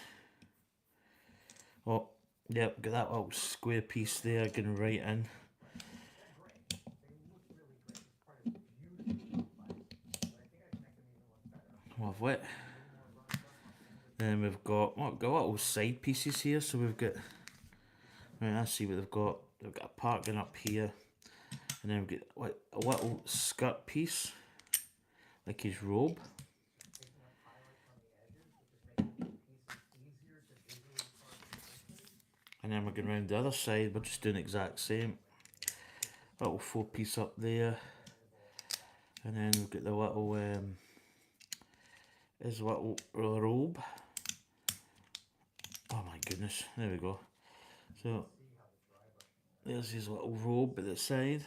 Oh, yep, got that little square piece there going right in. Lovely. Then we've got, oh, got little side pieces here. So we've got, right, let's see what they've got. They've got a part going up here. And then we've got like a little skirt piece, like his robe. And then we're going around the other side, we're just doing the exact same. Little 4-piece up there. And then we've got the little, his little robe. Oh my goodness, there we go. So, there's his little robe at the side.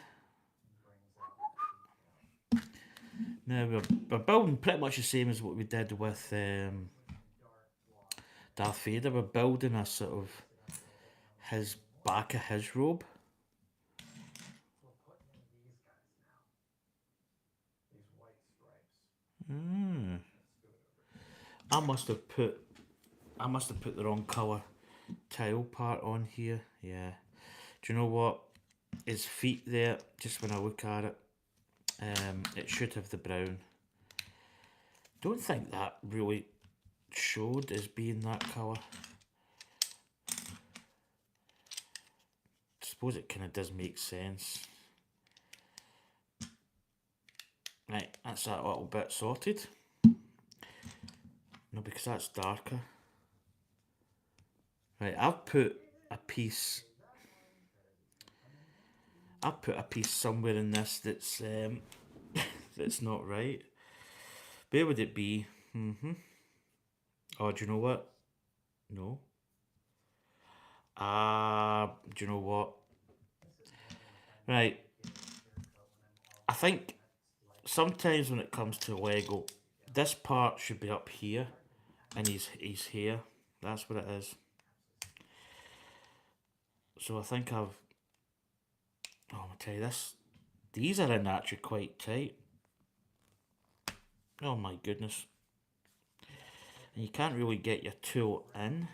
Now we're building pretty much the same as what we did with Darth Vader. We're building a sort of his back of his robe. I must have put the wrong colour tile part on here. Yeah. Do you know what? His feet there, just when I look at it, it should have the brown. Don't think that really showed as being that colour. Suppose it kind of does make sense. Right, that's that little bit sorted. No, because that's darker. Right, I've put a piece somewhere in this that's that's not right. Where would it be? Oh, do you know what? No. Do you know what? Right. I think sometimes when it comes to Lego, this part should be up here, and he's here. That's what it is. So I think I'll tell you this. These are in actually quite tight. Oh my goodness. And you can't really get your tool in.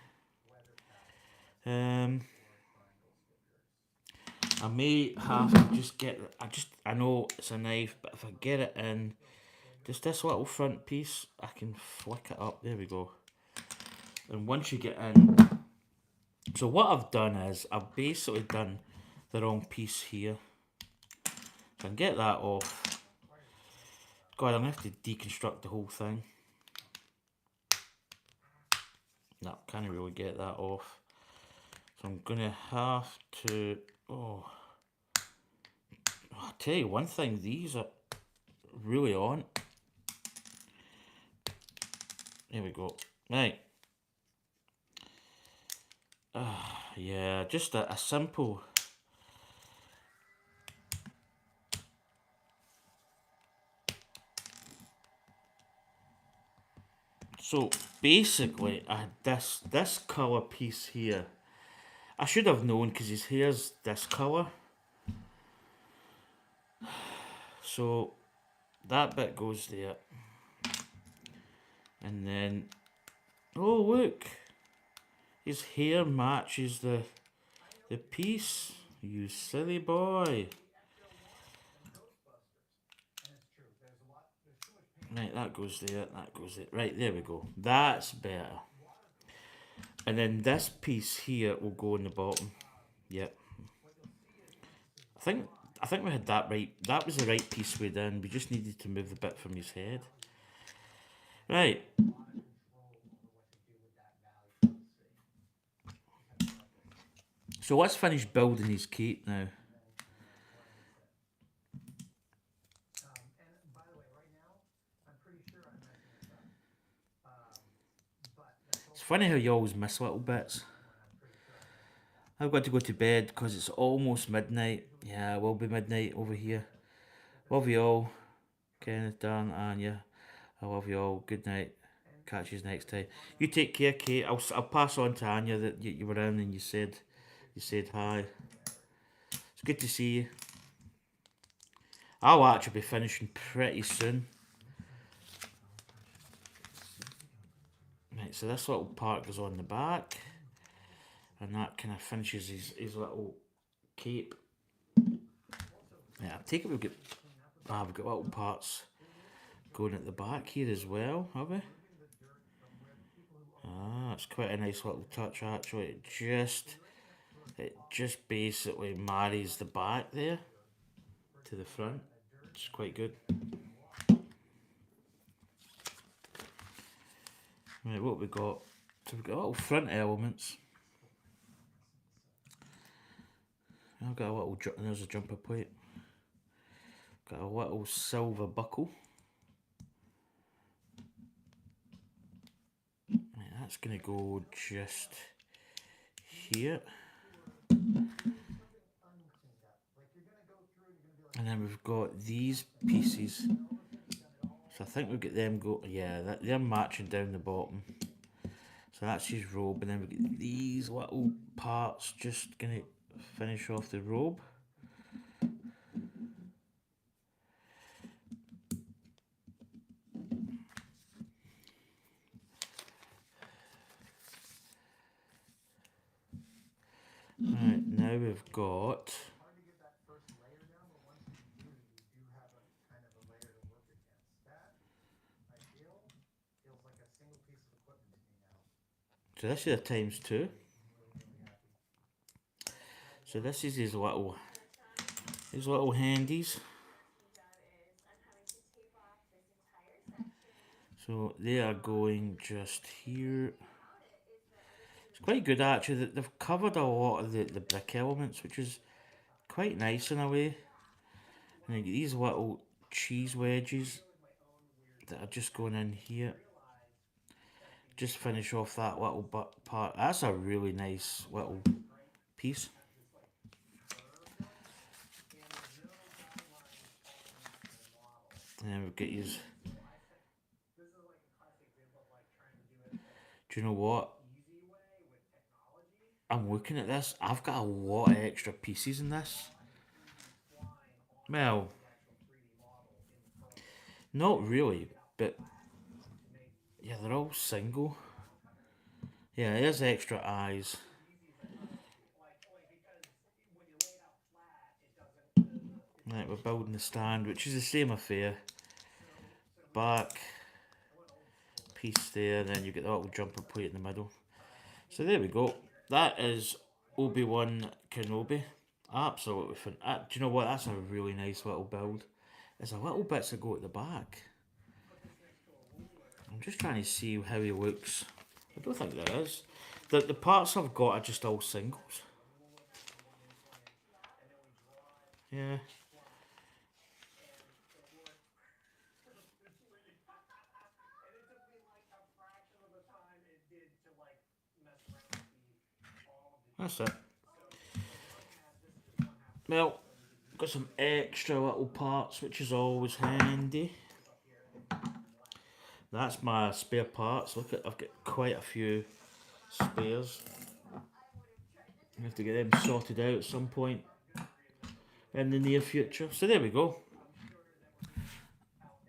I may have to just get, I know it's a knife, but if I get it in, just this little front piece, I can flick it up, there we go. And once you get in, so what I've done is, I've basically done the wrong piece here. So I can get that off. God, I'm going to have to deconstruct the whole thing. No, can't really get that off. So I'm going to have to, I'll tell you one thing, these are really on. There we go. Right. Yeah, just a simple... So basically, I had this colour piece here. I should have known because his hair's this colour. So that bit goes there. And then, oh look, his hair matches the piece. You silly boy. Right, that goes there, that goes there. Right, there we go. That's better. And then this piece here will go in the bottom. Yep. I think we had that right. That was the right piece we done. We just needed to move the bit from his head. Right. So let's finish building his cape now. It's funny how you always miss little bits. I've got to go to bed because it's almost midnight. Yeah, it will be midnight over here. Love you all. Kenneth, Dan, Anya. I love you all. Good night. Catch you next time. You take care, Kate. I'll pass on to Anya that you were in and you said hi. It's good to see you. I'll actually be finishing pretty soon. Right, so this little part goes on the back, and that kind of finishes his little cape. Yeah, I take it we've got little parts going at the back here as well, have we? Ah, it's quite a nice little touch actually. It just basically marries the back there to the front. It's quite good. Right, what we got? So we've got little front elements. I've got a little, there's a jumper plate. Got a little silver buckle. Right, that's going to go just here. And then we've got these pieces. So I think we've got them yeah, they're matching down the bottom. So that's his robe, and then we've got these little parts just going to finish off the robe. Right, now we've got so this is a ×2. So this is his little handies. So they are going just here. It's quite good actually. They've covered a lot of the brick elements, which is quite nice in a way. And you get these little cheese wedges that are just going in here. Just finish off that little part. That's a really nice little piece. And then we've got his. Do you know what? I'm looking at this. I've got a lot of extra pieces in this. Well, not really, but yeah, they're all single. Yeah, there's extra eyes. Right, we're building the stand, which is the same affair. Back piece there, then you get the little jumper plate in the middle. So there we go. That is Obi-Wan Kenobi. Absolutely fun. Do you know what? That's a really nice little build. There's a little bits that go at the back. I'm just trying to see how he looks. I don't think there is. The parts I've got are just all singles. Yeah. That's it. Well, got some extra little parts, which is always handy. That's my spare parts. Look at, I've got quite a few spares. I have to get them sorted out at some point in the near future. So there we go.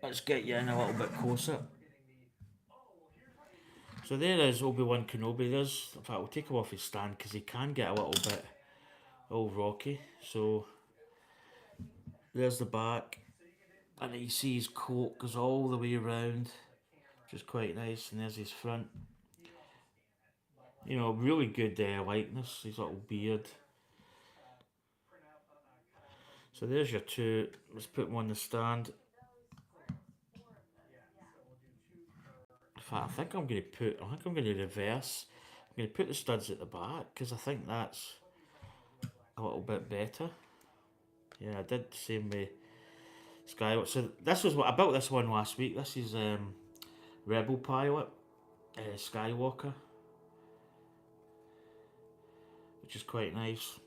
let's get you in a little bit closer. So there is Obi-Wan Kenobi. There's, in fact, we'll take him off his stand because he can get a little bit all rocky. So there's the back, and you see his coat goes all the way around, which is quite nice. And there's his front. You know, really good likeness. His little beard. So there's your two. Let's put them on the stand. In fact, I think I'm going to reverse. I'm going to put the studs at the back because I think that's a little bit better. Yeah, I did the same way Skywalker. So this was what I built this one last week. This is Rebel Pilot Skywalker, which is quite nice.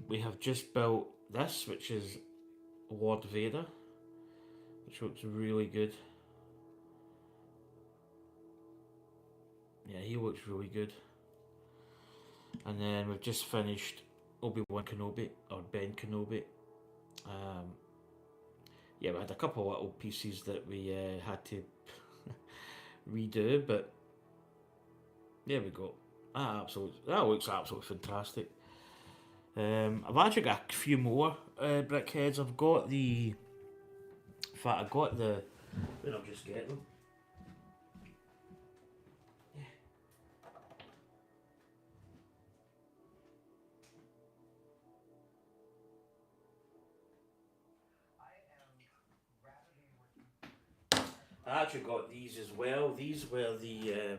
We have just built this, which is Lord Vader, which looks really good. Yeah, he looks really good. And then we've just finished Obi-Wan Kenobi, or Ben Kenobi. Yeah, we had a couple of little pieces that we had to redo, but there we go. That looks absolutely fantastic. I've actually got a few more Brickheadz. I've got the... In fact, I got the... Where did I just get them? I actually got these as well. These were the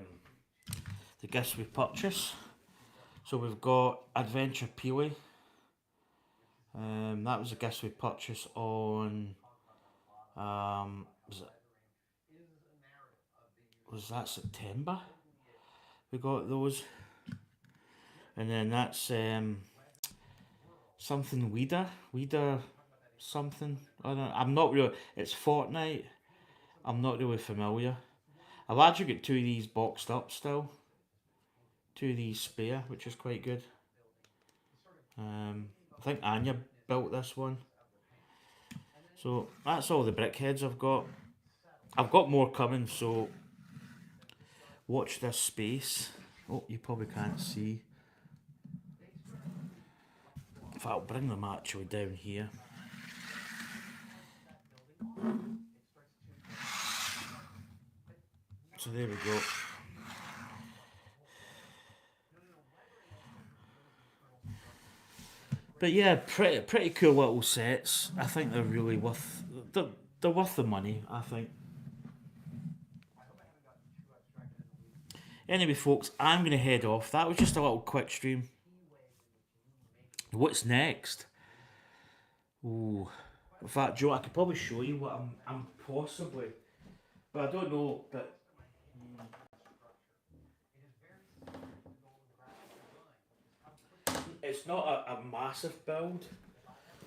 gifts we purchased. So we've got Adventure Peely. That was a gift we purchased on. Was that September? We got those, and then that's something Weeder something. I don't know. I'm not really. It's Fortnite. I'm not really familiar. I've actually got two of these boxed up still. Two of these spare, which is quite good. I think Anya built this one. So that's all the Brickheadz I've got. I've got more coming, so watch this space. Oh, you probably can't see. In fact, I'll bring them actually down here. So there we go. But yeah, pretty cool little sets. I think they're really worth they're worth the money, I think. Anyway, folks, I'm gonna head off. That was just a little quick stream. What's next? Ooh. In fact, Joe, I could probably show you what I'm possibly, but I don't know. But it's not a massive build.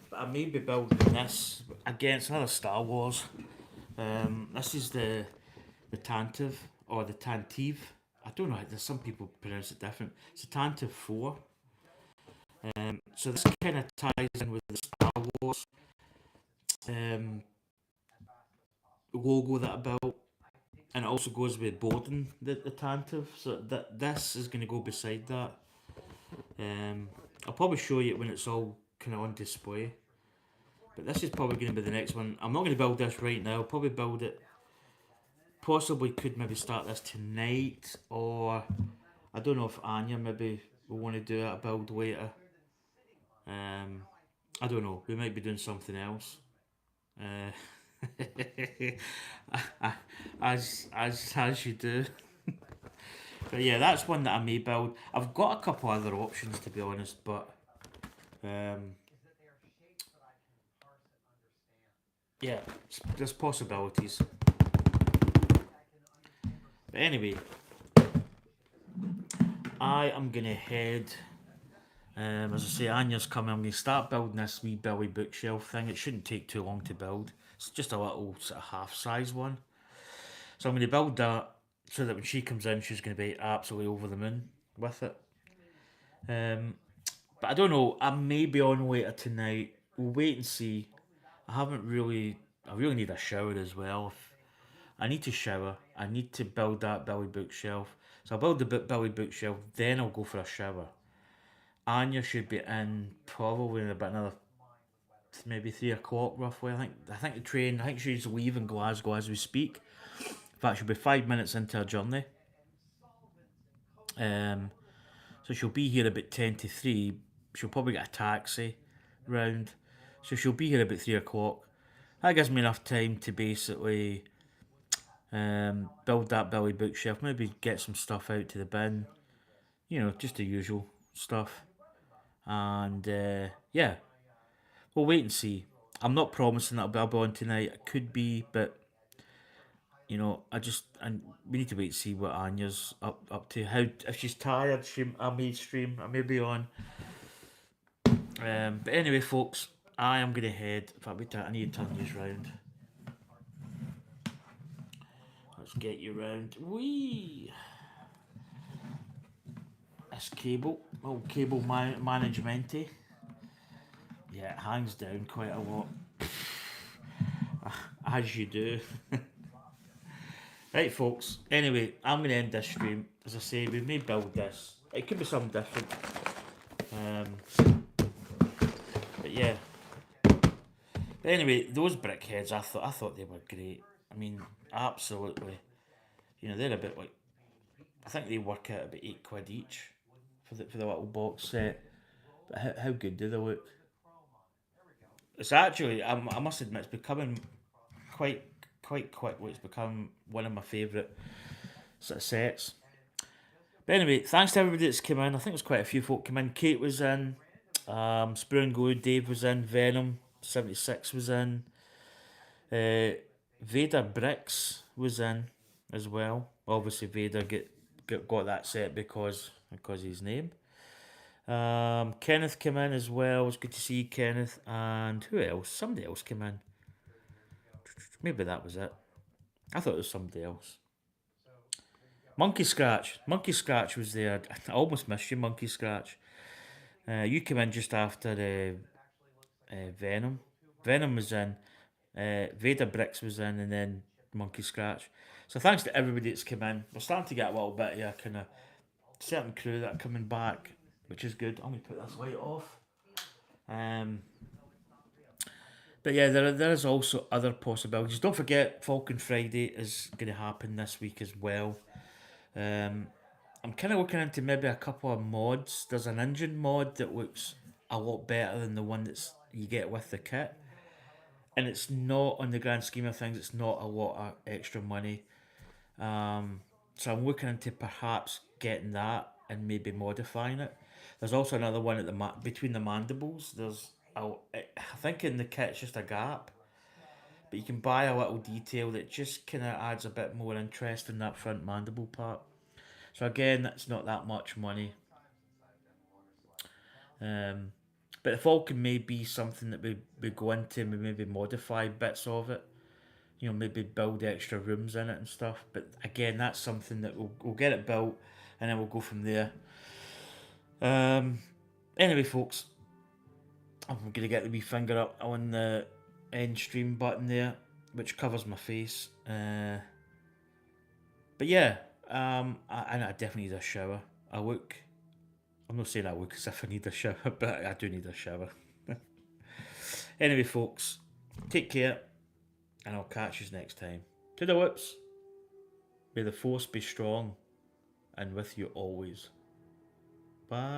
But I may be building this against another Star Wars. This is the Tantive or the Tantive. I don't know. There's some people pronounce it different. It's a Tantive 4. So this kind of ties in with the Star Wars logo that I built, and it also goes with Borden, the Tantive. So this is going to go beside that. I'll probably show you it when it's all kind of on display. But this is probably going to be the next one. I'm not going to build this right now. I'll probably build it. Possibly could maybe start this tonight, or I don't know if Anya maybe will want to do a build later. I don't know. We might be doing something else. As you do. But yeah, that's one that I may build. I've got a couple other options to be honest, but yeah, there's possibilities. But anyway, I am gonna head. As I say, Anya's coming. I'm going to start building this wee Billy bookshelf thing. It shouldn't take too long to build. It's just a little sort of half-size one. So I'm going to build that so that when she comes in, she's going to be absolutely over the moon with it. But I don't know. I may be on later tonight. We'll wait and see. I haven't really I really need a shower as well. I need to shower. I need to build that belly bookshelf. So I'll build the belly bookshelf, then I'll go for a shower. Anya should be in probably in about another maybe 3 o'clock roughly. I think the train. I think she's leaving Glasgow as we speak. In fact, she'll be 5 minutes into her journey. Um, so she'll be here about 10 to 3. She'll probably get a taxi round. So she'll be here about 3 o'clock. That gives me enough time to basically build that belly bookshelf. Maybe get some stuff out to the bin. Just the usual stuff. And yeah, we'll wait and see. I'm not promising that I'll be on tonight. It could be, but and we need to wait and see what Anya's up to. How if she's tired, I may stream. I may be on. But anyway, folks, I am gonna head. In fact, I need to turn these round. Let's get you round. Wee. This cable, cable managementy. Yeah, it hangs down quite a lot, as you do. Right, folks. Anyway, I'm going to end this stream. As I say, we may build this. It could be something different. But yeah. But anyway, those Brickheadz, I thought they were great. I mean, absolutely. They're a bit like. I think they work out about £8 each for the little box set. But how good do they look? It's actually, I must admit, it's becoming quite quickly. It's become one of my favourite sort of sets. But anyway, thanks to everybody that's come in. I think there's quite a few folk come in. Kate was in, Sprue and Glue, Dave was in, Venom 76 was in, Vader Bricks was in as well. Obviously Vader got that set because of his name. Kenneth came in as well. It was good to see Kenneth. And who else? Somebody else came in. Maybe that was it. I thought it was somebody else. Monkey Scratch was there. I almost missed you, Monkey Scratch. You came in just after Venom. Venom was in. Vader Bricks was in, and then Monkey Scratch. So thanks to everybody that's come in. We're starting to get a little bit of a kind of certain crew that are coming back, which is good. I'm going to put this light off. But yeah, there is also other possibilities. Don't forget, Falcon Friday is going to happen this week as well. I'm kind of looking into maybe a couple of mods. There's an engine mod that looks a lot better than the one that's you get with the kit. And it's not, on the grand scheme of things, it's not a lot of extra money. So I'm looking into perhaps getting that and maybe modifying it. There's also another one at between the mandibles. I think in the kit it's just a gap, but you can buy a little detail that just kind of adds a bit more interest in that front mandible part. So again, that's not that much money. But the Falcon may be something that we go into and we maybe modify bits of it. Maybe build extra rooms in it and stuff. But again, that's something that we'll get it built and then we'll go from there. Anyway, folks, I'm going to get the wee finger up on the end stream button there, which covers my face. But yeah, I definitely need a shower. I'm not saying I look as if I need a shower, but I do need a shower. Anyway, folks, take care, and I'll catch you next time. To the whips. May the force be strong and with you always. Bye.